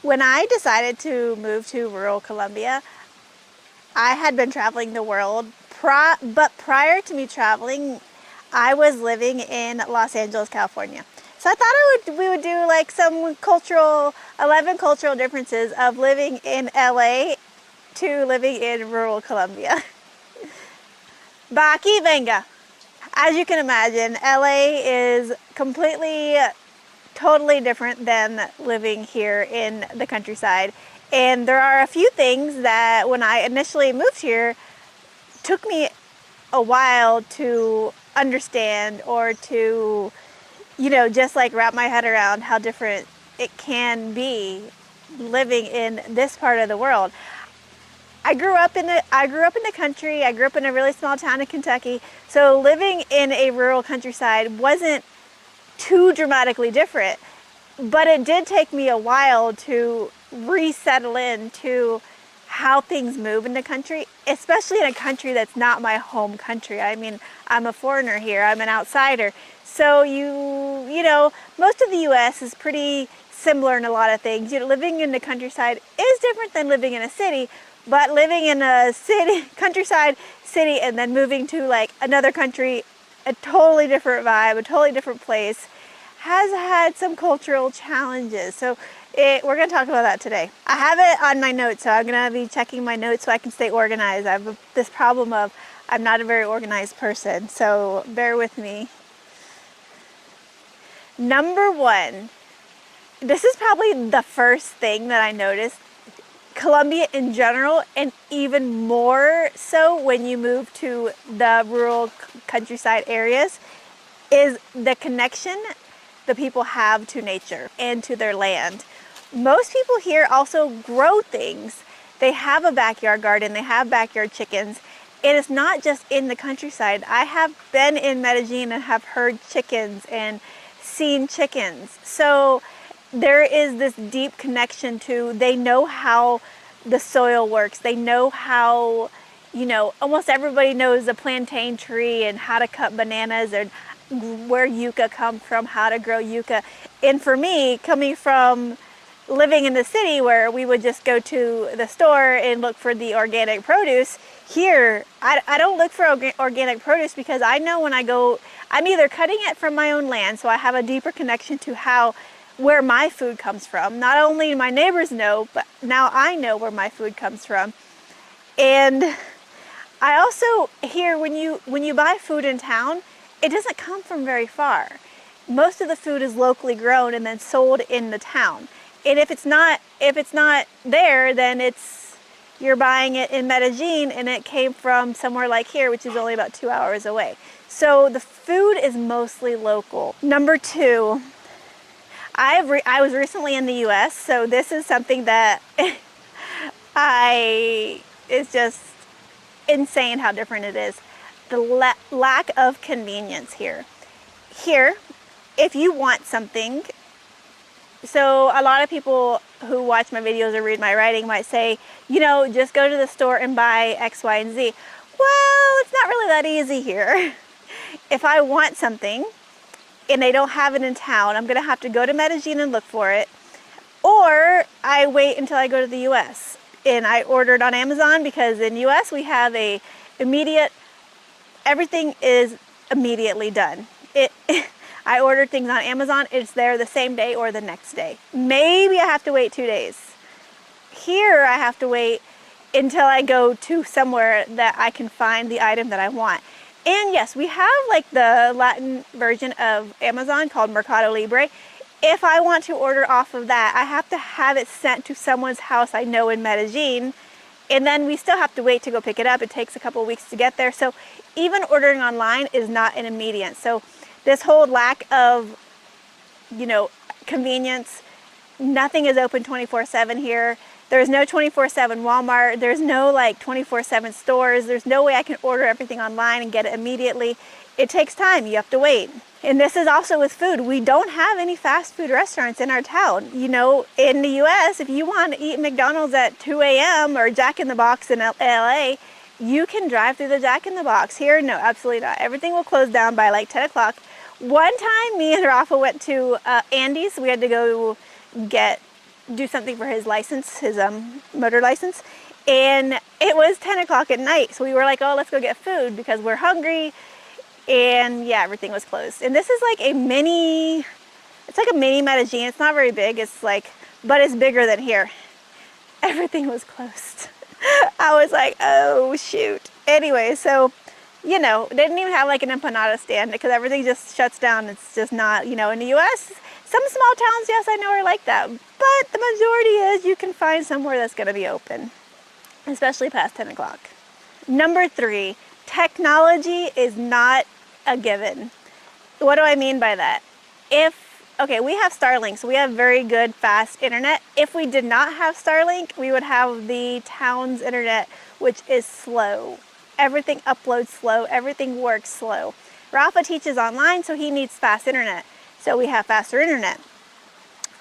When I decided to move to rural Colombia, I had been traveling the world, but prior to me traveling, I was living in Los Angeles, California. So I thought we would do like some 11 cultural differences of living in LA to living in rural Colombia. Va aquí, venga. As you can imagine, LA is totally different than living here in the countryside. And there are a few things that when I initially moved here took me a while to understand or to, just like wrap my head around how different it can be living in this part of the world. I grew up in the country. I grew up in a really small town in Kentucky. So living in a rural countryside wasn't too dramatically different, but it did take me a while to resettle into how things move in the country, especially in a country that's not my home country. I mean, I'm a foreigner here. I'm an outsider. So most of the U.S. is pretty similar in a lot of things. Living in the countryside is different than living in a city, but living in a countryside city, and then moving to like another country, a totally different vibe, a totally different place, has had some cultural challenges. So we're going to talk about that today. I have it on my notes, so I'm going to be checking my notes so I can stay organized. I have this problem of I'm not a very organized person, so bear with me. Number one, this is probably the first thing that I noticed. Colombia in general, and even more so when you move to the rural countryside areas, is the connection the people have to nature and to their land. Most people here also grow things. They have a backyard garden, they have backyard chickens, and it's not just in the countryside. I have been in Medellin and have heard chickens and seen chickens. So there is this deep connection to, they know how the soil works. They know how, almost everybody knows the plantain tree and how to cut bananas and where yucca comes from, how to grow yucca. And for me, coming from living in the city where we would just go to the store and look for the organic produce, here I don't look for organic produce because I know when I go, I'm either cutting it from my own land, so I have a deeper connection to where my food comes from. Not only my neighbors know, but now I know where my food comes from. And I also hear when you buy food in town, it doesn't come from very far. Most of the food is locally grown and then sold in the town. And if it's not there, then you're buying it in Medellin and it came from somewhere like here, which is only about 2 hours away. So the food is mostly local. Number two, I was recently in the U.S., so this is something that it's just insane how different it is. The lack of convenience here. Here, if you want something, so a lot of people who watch my videos or read my writing might say, just go to the store and buy X, Y, and Z. Well, it's not really that easy here. If I want something and they don't have it in town, I'm going to have to go to Medellin and look for it, or I wait until I go to the U.S. and I order it on Amazon, because in U.S. we have everything is immediately done. I ordered things on Amazon, it's there the same day or the next day. Maybe I have to wait 2 days. Here I have to wait until I go to somewhere that I can find the item that I want. And yes, we have like the Latin version of Amazon called Mercado Libre. If I want to order off of that, I have to have it sent to someone's house I know in Medellin, and then we still have to wait to go pick it up. It takes a couple of weeks to get there. So even ordering online is not an immediate. So this whole lack of, convenience, nothing is open 24/7 here. There's no 24/7 Walmart. There's no 24/7 stores. There's no way I can order everything online and get it immediately. It takes time. You have to wait. And this is also with food. We don't have any fast food restaurants in our town. In the U.S., if you want to eat McDonald's at 2 a.m. or Jack in the Box in LA, you can drive through the Jack in the Box. Here, no, absolutely not. Everything will close down by 10 o'clock. One time, me and Rafa went to Andy's. We had to go get do something for his license, his motor license. And it was 10 o'clock at night. So we were like, oh, let's go get food because we're hungry. And yeah, everything was closed. And this is like a mini, it's like a mini Medellin. It's not very big. It's like, but it's bigger than here. Everything was closed. I was like, oh shoot. Anyway, so, you know, they didn't even have like an empanada stand because everything just shuts down. It's just not, you know, in the US, some small towns, yes, I know are like that. But the majority is you can find somewhere that's going to be open, especially past 10 o'clock. Number 3, technology is not a given. What do I mean by that? Okay, we have Starlink, so we have very good, fast internet. If we did not have Starlink, we would have the town's internet, which is slow. Everything uploads slow, everything works slow. Rafa teaches online, so he needs fast internet. So we have faster internet.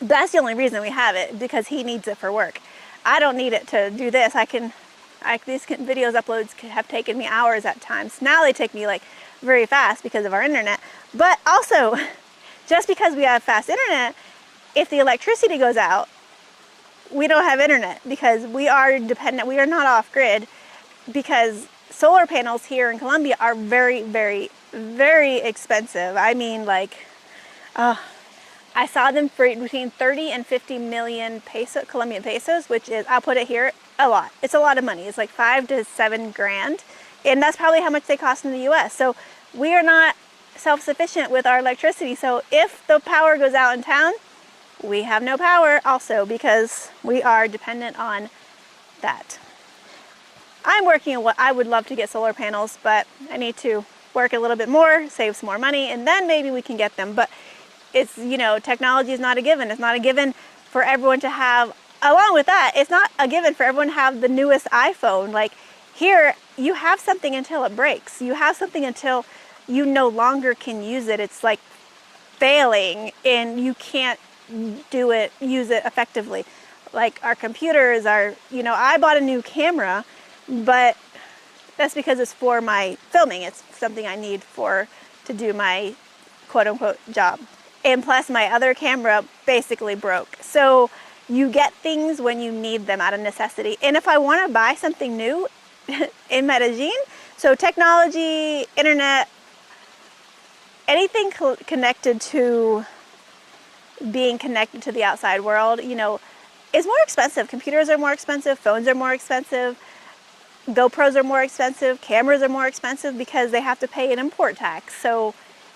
That's the only reason we have it, because he needs it for work. I don't need it to do this. These videos uploads have taken me hours at times. Now they take me like very fast because of our internet. But also, just because we have fast internet, if the electricity goes out, we don't have internet because we are dependent. We are not off grid because solar panels here in Colombia are very, very, very expensive. I mean, like, I saw them for between 30 and 50 million Colombian pesos, which is, I'll put it here, a lot. It's a lot of money. It's like 5 to 7 grand. And that's probably how much they cost in the US. So we are not self-sufficient with our electricity. So if the power goes out in town, we have no power also because we are dependent on that. I'm working on what I would love to get solar panels, but I need to work a little bit more, save some more money, and then maybe we can get them. But it's, you know, technology is not a given. It's not a given for everyone to have. Along with that, it's not a given for everyone to have the newest iPhone. Like here, you have something until it breaks. You have something until you no longer can use it. It's like failing and you can't use it effectively. Like our computers are, you know, I bought a new camera, but that's because it's for my filming. It's something I need to do my quote unquote job. And plus my other camera basically broke. So you get things when you need them out of necessity. And if I want to buy something new in Medellin, so technology, internet, anything connected to being connected to the outside world, you know, is more expensive. Computers are more expensive, phones are more expensive, GoPros are more expensive, cameras are more expensive because they have to pay an import tax. So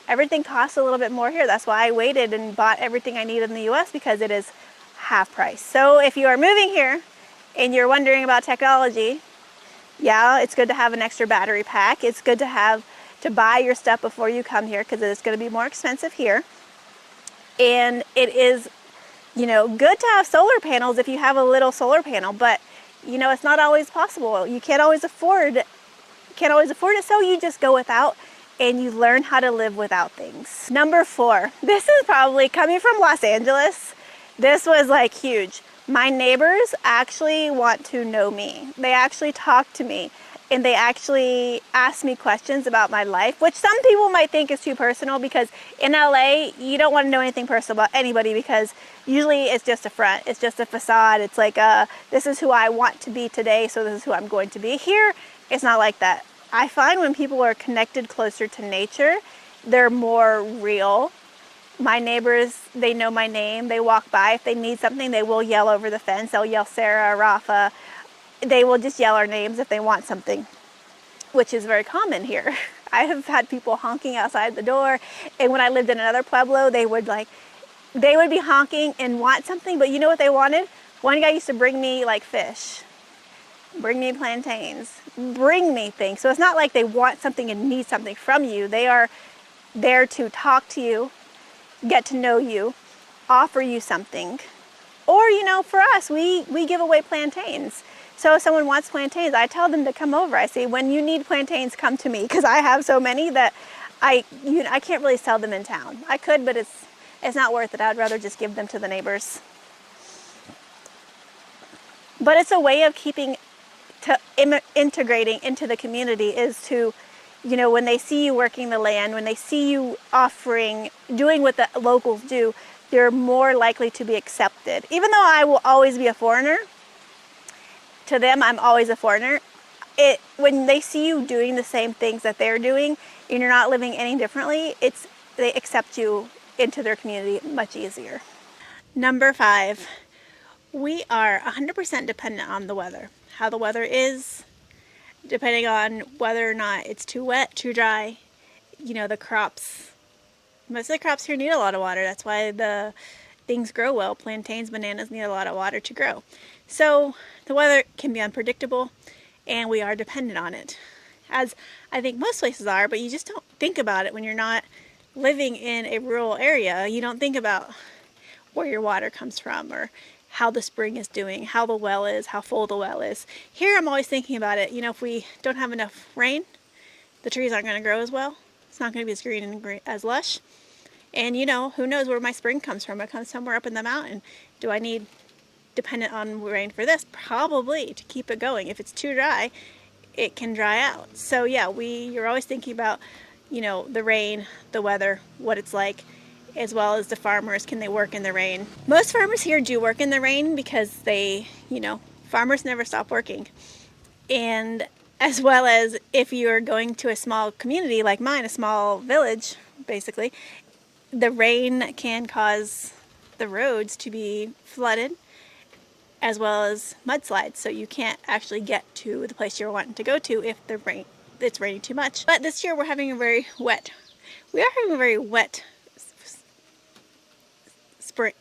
everything costs a little bit more here. That's why I waited and bought everything I needed in the US because it is half price. So if you are moving here and you're wondering about technology, yeah, it's good to have an extra battery pack. It's good to buy your stuff before you come here because it's going to be more expensive here. And it is, you know, good to have solar panels if you have a little solar panel, but you know, it's not always possible. You can't always afford it, so you just go without and you learn how to live without things. Number 4, this is probably coming from Los Angeles. This was like huge. My neighbors actually want to know me. They actually talk to me and they actually ask me questions about my life, which some people might think is too personal because in LA, you don't want to know anything personal about anybody because usually it's just a front. It's just a facade. It's like, this is who I want to be today, so this is who I'm going to be. Here, it's not like that. I find when people are connected closer to nature, they're more real. My neighbors, they know my name. They walk by. If they need something, they will yell over the fence. They'll yell Sarah, Rafa. They will just yell our names if they want something, which is very common here. I have had people honking outside the door. And when I lived in another pueblo, they would be honking and want something, but you know what they wanted? One guy used to bring me like fish, bring me plantains, bring me things. So it's not like they want something and need something from you. They are there to talk to you, get to know you, offer you something. Or, you know, for us, we give away plantains. So if someone wants plantains, I tell them to come over. I say, when you need plantains, come to me, because I have so many that I can't really sell them in town. I could, but it's not worth it. I'd rather just give them to the neighbors. But it's a way of integrating into the community is to, you know, when they see you working the land, when they see you offering, doing what the locals do, you're more likely to be accepted. Even though I will always be a foreigner, to them I'm always a foreigner. When they see you doing the same things that they're doing and you're not living any differently, they accept you into their community much easier. Number 5, we are 100% dependent on the weather. How the weather is, depending on whether or not it's too wet, too dry. You know, the crops, most of the crops here need a lot of water. That's why the things grow well. Plantains, bananas need a lot of water to grow. So the weather can be unpredictable and we are dependent on it, as I think most places are, but you just don't think about it when you're not living in a rural area. You don't think about where your water comes from or how the spring is doing, how the well is, how full the well is. Here I'm always thinking about it. You know, if we don't have enough rain, the trees aren't going to grow as well. It's not going to be as green and as lush. And you know, who knows where my spring comes from? It comes somewhere up in the mountain. Do I need dependent on rain for this? Probably, to keep it going. If it's too dry, it can dry out. So yeah, you're always thinking about, you know, the rain, the weather, what it's like, as well as the farmers. Can they work in the rain? Most farmers here do work in the rain because farmers never stop working. And as well as if you're going to a small community like mine, a small village, basically, the rain can cause the roads to be flooded as well as mudslides. So you can't actually get to the place you're wanting to go to if it's raining too much. But this year we are having a very wet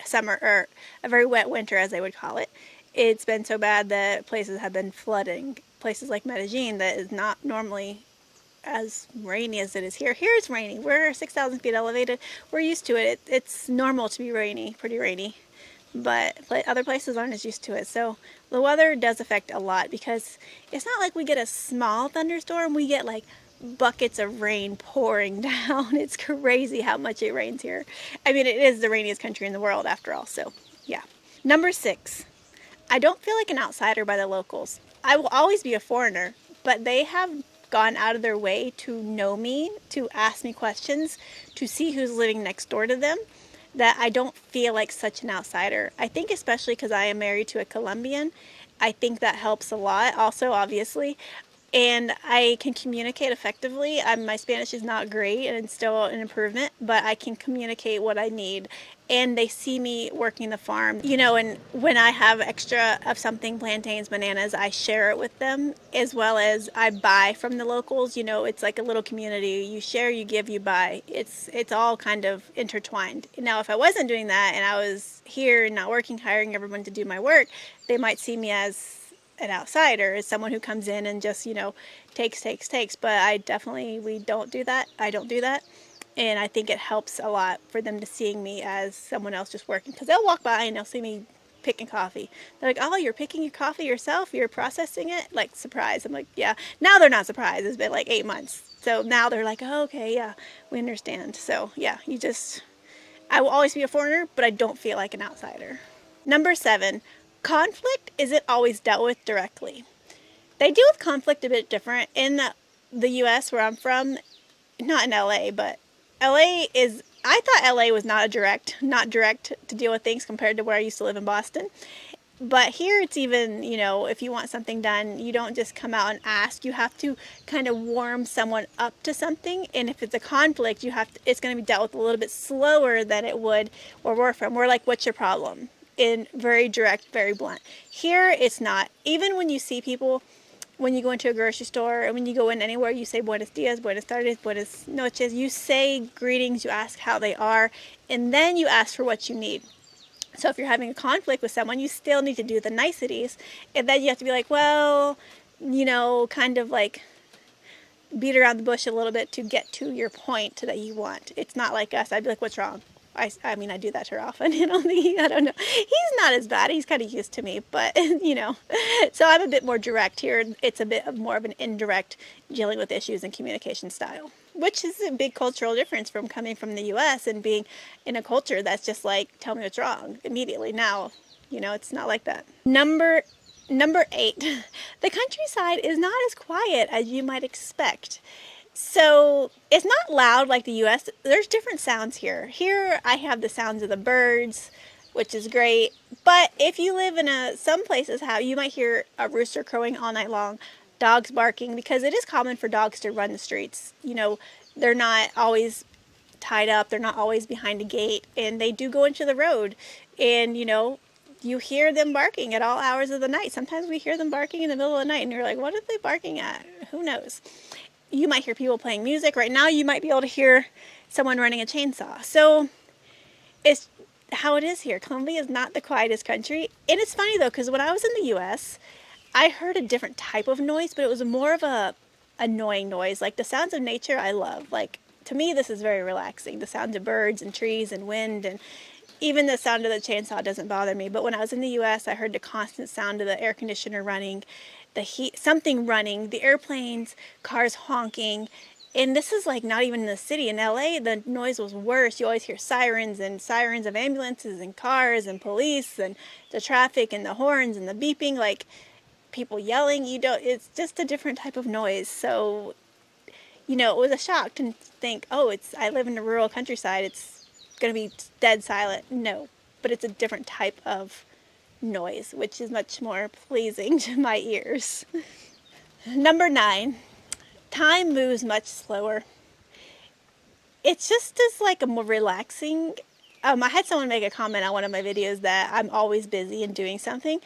summer, or a very wet winter as they would call it. It's been so bad that places have been flooding. Places like Medellin, that is not normally as rainy as it is here. Here it's rainy. We're 6,000 feet elevated. We're used to it. It's normal to be rainy, pretty rainy. But other places aren't as used to it. So the weather does affect a lot, because it's not like we get a small thunderstorm. We get like buckets of rain pouring down. It's crazy how much it rains here. I mean, it is the rainiest country in the world after all, so yeah. Number 6, I don't feel like an outsider by the locals. I will always be a foreigner, but they have gone out of their way to know me, to ask me questions, to see who's living next door to them, that I don't feel like such an outsider. I think especially because I am married to a Colombian, I think that helps a lot also, obviously. And I can communicate effectively. My Spanish is not great and it's still an improvement, but I can communicate what I need. And they see me working the farm, you know, and when I have extra of something, plantains, bananas, I share it with them, as well as I buy from the locals. You know, it's like a little community. You share, you give, you buy. It's all kind of intertwined. Now, if I wasn't doing that and I was here and not working, hiring everyone to do my work, they might see me as an outsider, as someone who comes in and just, you know, takes. But we don't do that. I don't do that. And I think it helps a lot for them to seeing me as someone else just working, because they'll walk by and they'll see me picking coffee. They're like, oh, you're picking your coffee yourself? You're processing it? Like, surprise. I'm like, yeah. Now they're not surprised. It's been like 8 months. So now they're like, oh, okay, yeah, we understand. So yeah, I will always be a foreigner, but I don't feel like an outsider. Number 7, conflict isn't always dealt with directly. They deal with conflict a bit different in the U.S. where I'm from, not in LA, but I thought LA was not direct to deal with things compared to where I used to live in Boston. But here it's even, you know, if you want something done, you don't just come out and ask. You have to kind of warm someone up to something. And if it's a conflict, it's going to be dealt with a little bit slower than it would where we're from. We're like, what's your problem? In very direct, very blunt. Here it's not. Even when you see people, when you go into a grocery store and when you go in anywhere, you say buenos dias, buenas tardes, buenas noches. You say greetings, you ask how they are, and then you ask for what you need. So if you're having a conflict with someone, you still need to do the niceties, and then you have to be like, well, you know, kind of like beat around the bush a little bit to get to your point that you want. It's not like us. I'd be like, what's wrong? I mean, I do that to her often. I don't know. He's not as bad. He's kind of used to me, but, you know. So I'm a bit more direct here. It's a bit more of an indirect dealing with issues and communication style, which is a big cultural difference from coming from the U.S. and being in a culture that's just like, tell me what's wrong immediately. Now, you know, it's not like that. Number 8, the countryside is not as quiet as you might expect. So it's not loud like the US. There's different sounds here. Here I have the sounds of the birds, which is great. But if you live in some places, how you might hear a rooster crowing all night long, dogs barking, because it is common for dogs to run the streets. You know, they're not always tied up, they're not always behind a gate, and they do go into the road. And you know, you hear them barking at all hours of the night. Sometimes we hear them barking in the middle of the night, and you're like, what are they barking at? Who knows? You might hear people playing music. Right now, you might be able to hear someone running a chainsaw. So it's how it is here. Colombia is not the quietest country. And it's funny though, because when I was in the US, I heard a different type of noise, but it was more of a annoying noise. Like the sounds of nature, I love. Like to me, this is very relaxing. The sounds of birds and trees and wind, and even the sound of the chainsaw doesn't bother me. But when I was in the US, I heard the constant sound of the air conditioner running, the heat, something running, the airplanes, cars honking. And this is like not even in the city. In LA, the noise was worse. You always hear sirens and sirens of ambulances and cars and police and the traffic and the horns and the beeping, like people yelling. You don't, it's just a different type of noise. So, you know, it was a shock to think, oh, I live in the rural countryside. It's going to be dead silent. No, but it's a different type of noise, which is much more pleasing to my ears. Number 9, time moves much slower. It's just as like a more relaxing. I had someone make a comment on one of my videos that I'm always busy and doing something.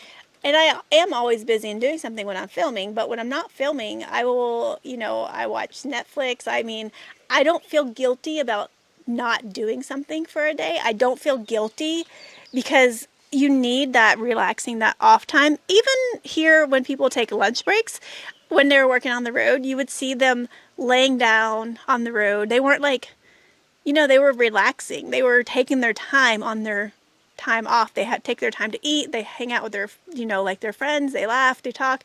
And I am always busy and doing something when I'm filming, but when I'm not filming, I will, you know, I watch Netflix. I mean, I don't feel guilty about not doing something for a day. I don't feel guilty because you need that relaxing, that off time. Even here when people take lunch breaks, when they were working on the road, you would see them laying down on the road. They weren't like, you know, they were relaxing. They were taking their time on their time off. They had take their time to eat. They hang out with their, you know, like their friends. They laugh, they talk.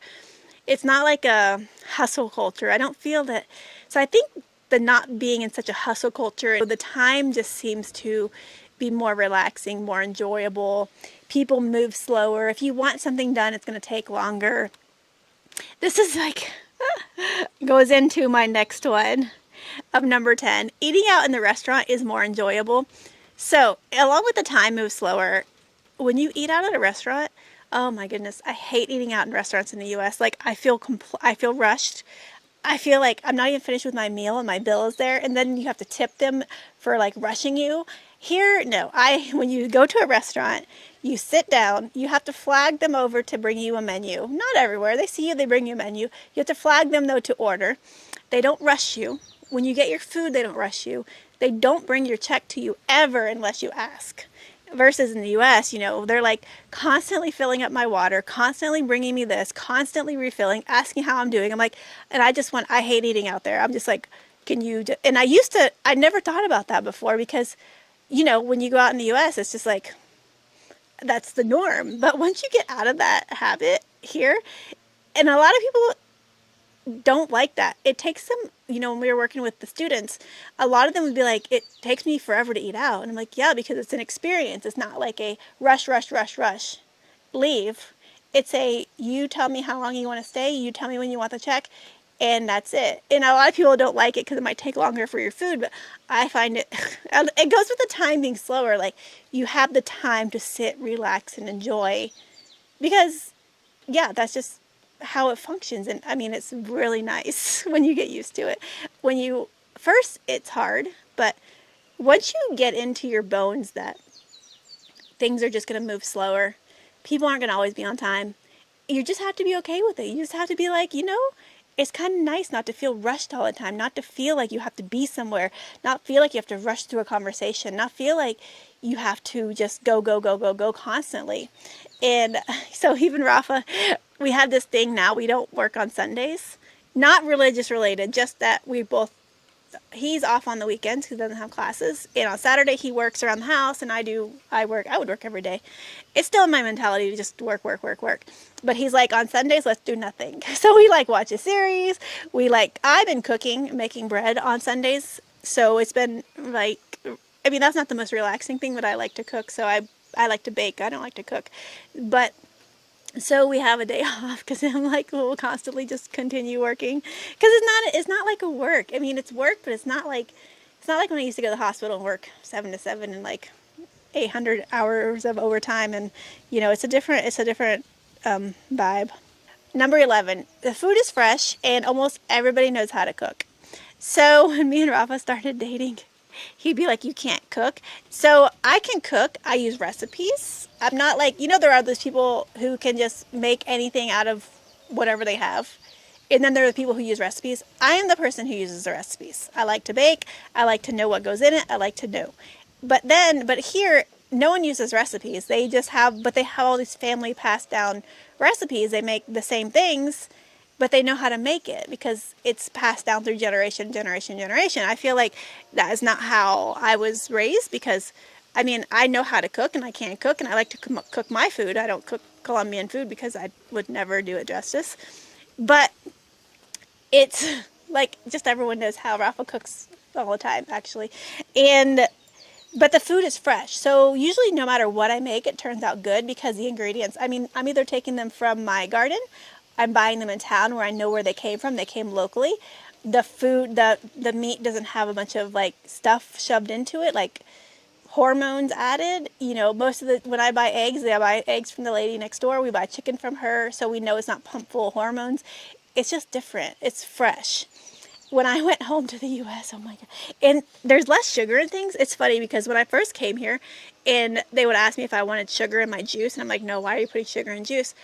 It's not like a hustle culture. I don't feel that. So I think the not being in such a hustle culture, the time just seems to be more relaxing, more enjoyable. People move slower. If you want something done, it's going to take longer. This is like, goes into my next one of number 10. Eating out in the restaurant is more enjoyable. So, along with the time moves slower, when you eat out at a restaurant, oh my goodness, I hate eating out in restaurants in the US. Like, I feel rushed. I feel like I'm not even finished with my meal and my bill is there, and then you have to tip them for like rushing you. Here, no. When you go to a restaurant, you sit down, you have to flag them over to bring you a menu. Not everywhere. They see you, they bring you a menu. You have to flag them though to order. They don't rush you. When you get your food, they don't rush you. They don't bring your check to you ever unless you ask. Versus in the US, you know, they're like constantly filling up my water, constantly bringing me this, constantly refilling, asking how I'm doing. I'm like, and I hate eating out there. I'm just like, and I never thought about that before because, you know, when you go out in the US, it's just like, that's the norm. But once you get out of that habit here, and a lot of people don't like that. It takes them, you know, when we were working with the students, a lot of them would be like, it takes me forever to eat out. And I'm like, yeah, because it's an experience. It's not like a rush, leave. It's you tell me how long you want to stay, you tell me when you want the check, and that's it. And a lot of people don't like it because it might take longer for your food, but I find it goes with the time being slower. Like, you have the time to sit, relax, and enjoy. Because, yeah, that's just how it functions. And I mean, it's really nice when you get used to it. First it's hard, but once you get into your bones that things are just going to move slower, people aren't going to always be on time, you just have to be okay with it. You just have to be like, you know, it's kind of nice not to feel rushed all the time, not to feel like you have to be somewhere, not feel like you have to rush through a conversation, not feel like you have to just go constantly. And so even Rafa, we have this thing now, we don't work on Sundays. Not religious related, just that he's off on the weekends because he doesn't have classes. And on Saturday he works around the house and I would work every day. It's still in my mentality to just work. But he's like, on Sundays, let's do nothing. So we like watch a series. I've been cooking, making bread on Sundays. So it's been like, I mean, that's not the most relaxing thing, but I like to cook. So I like to bake. I don't like to cook. But So we have a day off because I'm like, we'll constantly just continue working because it's not like a work. I mean, it's work, but it's not like when I used to go to the hospital and work 7 to 7 and like 800 hours of overtime, and it's a different vibe. Number 11, the food is fresh and almost everybody knows how to cook. So when me and Rafa started dating, he'd be like, you can't cook. So I can cook. I use recipes. I'm not like, there are those people who can just make anything out of whatever they have. And then there are the people who use recipes. I am the person who uses the recipes. I like to bake. I like to know what goes in it. I like to know. But here, no one uses recipes. They have all these family passed down recipes. They make the same things, but they know how to make it because it's passed down through generation. I feel like that is not how I was raised because, I mean, I know how to cook and I can cook and I like to cook my food. I don't cook Colombian food because I would never do it justice. But it's like just everyone knows how Rafa cooks all the time, actually. But the food is fresh. So usually no matter what I make, it turns out good because the ingredients, I mean, I'm either taking them from my garden, I'm buying them in town where I know where they came from. They came locally. The meat doesn't have a bunch of like stuff shoved into it, like hormones added. When I buy eggs, I buy eggs from the lady next door. We buy chicken from her, so we know it's not pumped full of hormones. It's just different. It's fresh. When I went home to the U.S., oh my God. And there's less sugar in things. It's funny because when I first came here and they would ask me if I wanted sugar in my juice, and I'm like, no, why are you putting sugar in juice?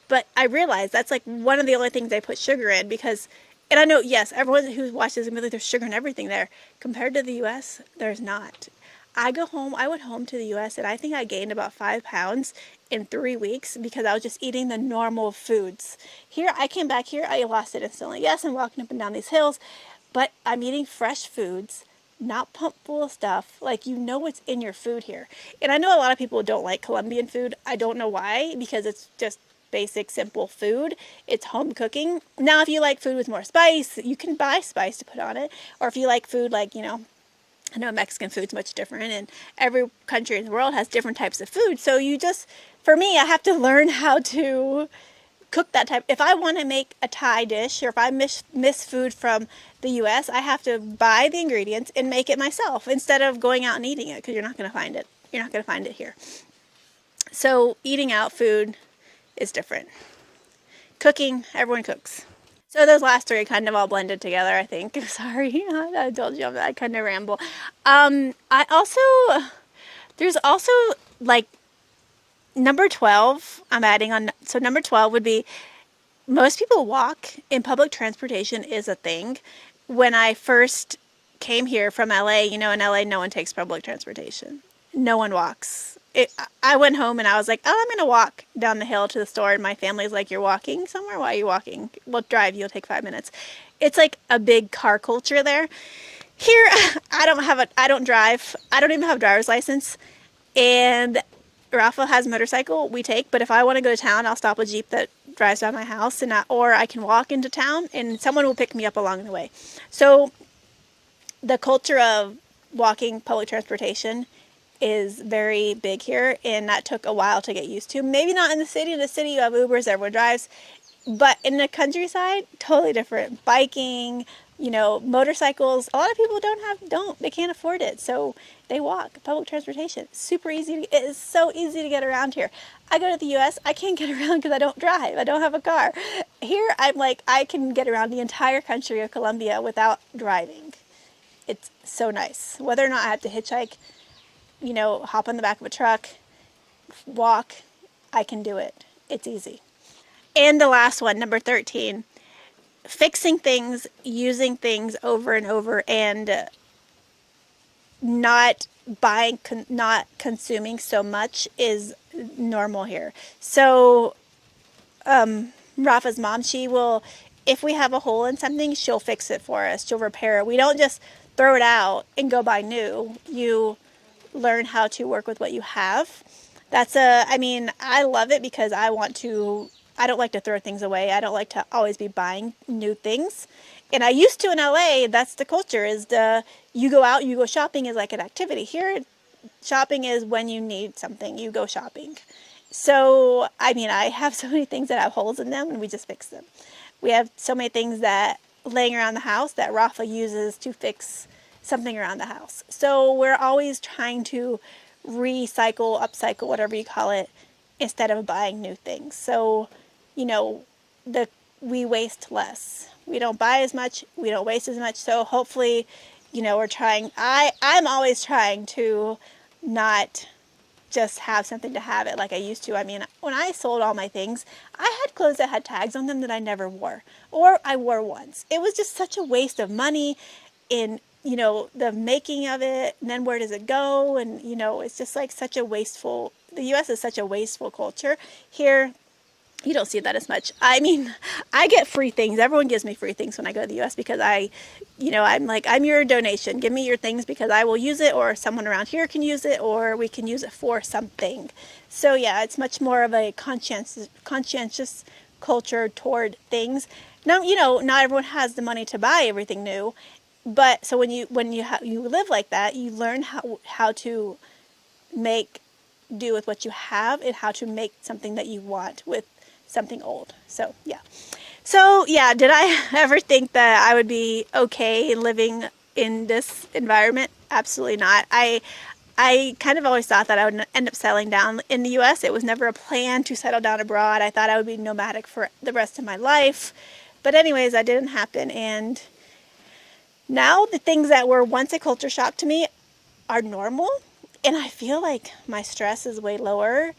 But I realized that's like one of the only things I put sugar in because, and I know, yes, everyone who watches this movie, there's sugar in everything there. Compared to the U.S., there's not. I went home to the U.S. and I think I gained about 5 pounds in 3 weeks because I was just eating the normal foods. Here, I came back here, I lost it instantly. Yes, I'm walking up and down these hills, but I'm eating fresh foods, not pumped full of stuff. Like, what's in your food here. And I know a lot of people don't like Colombian food. I don't know why, because it's just basic, simple food. It's home cooking. Now, if you like food with more spice, you can buy spice to put on it. Or if you like food like, I know Mexican food's much different, and every country in the world has different types of food. So for me, I have to learn how to cook that type. If I want to make a Thai dish, or if I miss food from the U.S., I have to buy the ingredients and make it myself instead of going out and eating it because you're not going to find it. You're not going to find it here. So eating out food is different. Cooking, everyone cooks. So those last three kind of all blended together, I think. Sorry, I told you I kind of ramble. There's also like number 12 I'm adding on. So number 12 would be most people walk, and public transportation is a thing. When I first came here from LA, in LA no one takes public transportation. No one walks. I went home and I was like, oh, I'm going to walk down the hill to the store. And my family's like, you're walking somewhere? Why are you walking? We'll drive. You'll take 5 minutes. It's like a big car culture there. Here, I don't drive. I don't even have a driver's license. And Rafa has a motorcycle we take. But if I want to go to town, I'll stop a Jeep that drives by my house. Or I can walk into town and someone will pick me up along the way. So the culture of walking, public transportation is very big here, and that took a while to get used to. Maybe not in the city. In the city, you have Ubers, everyone drives. But in the countryside, totally different. Biking, motorcycles. A lot of people they can't afford it. So they walk. Public transportation. Super easy. It is so easy to get around here. I go to the U.S., I can't get around because I don't drive. I don't have a car. Here, I'm like, I can get around the entire country of Colombia without driving. It's so nice. Whether or not I have to hitchhike, hop on the back of a truck, walk, I can do it. It's easy. And the last one, number 13, fixing things, using things over and over, and not consuming so much is normal here. So, Rafa's mom, if we have a hole in something, she'll fix it for us. She'll repair it. We don't just throw it out and go buy new. You learn how to work with what you have. I love it because I don't like to throw things away. I don't like to always be buying new things. And I used to in LA, that's the culture, you go out, you go shopping is like an activity. Here, shopping is when you need something, you go shopping. So, I mean, I have so many things that have holes in them and we just fix them. We have so many things that laying around the house that Rafa uses to fix something around the house. So we're always trying to recycle, upcycle, whatever you call it, instead of buying new things. So, you know, we waste less. We don't buy as much, we don't waste as much. So hopefully, you know, we're trying, I'm always trying to not just have something to have it like I used to. I mean, when I sold all my things, I had clothes that had tags on them that I never wore, or I wore once. It was just such a waste of money in, you know, the making of it, and then where does it go? And, you know, it's just like such a wasteful, the US is such a wasteful culture. Here, you don't see that as much. I mean, I get free things. Everyone gives me free things when I go to the US because you know, I'm like, I'm your donation. Give me your things because I will use it, or someone around here can use it, or we can use it for something. So yeah, it's much more of a conscientious culture toward things. Now, you know, not everyone has the money to buy everything new, but so when you live like that, you learn how to make do with what you have and how to make something that you want with something old. So yeah, did I ever think that I would be okay living in this environment? Absolutely not. I kind of always thought that I would end up settling down in the US. It was never a plan to settle down abroad. I thought I would be nomadic for the rest of my life. But anyways, that didn't happen, and now the things that were once a culture shock to me are normal, and I feel like my stress is way lower.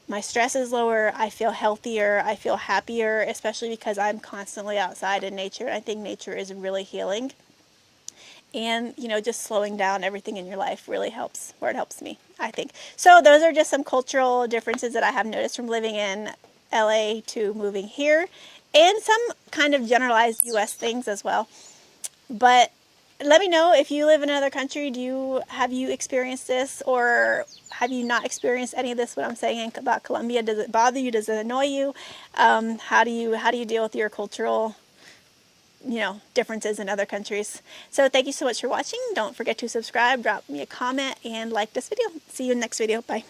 My stress is lower, I feel healthier, I feel happier, especially because I'm constantly outside in nature. I think nature is really healing. And, you know, just slowing down everything in your life really helps, or it helps me, I think. So those are just some cultural differences that I have noticed from living in LA to moving here, and some kind of generalized US things as well. But let me know if you live in another country. Have you experienced this, or have you not experienced any of this, what I'm saying about Colombia? Does it bother you? Does it annoy you? How do you deal with your cultural, you know, differences in other countries? So thank you so much for watching. Don't forget to subscribe, drop me a comment, and like this video. See you in the next video. Bye.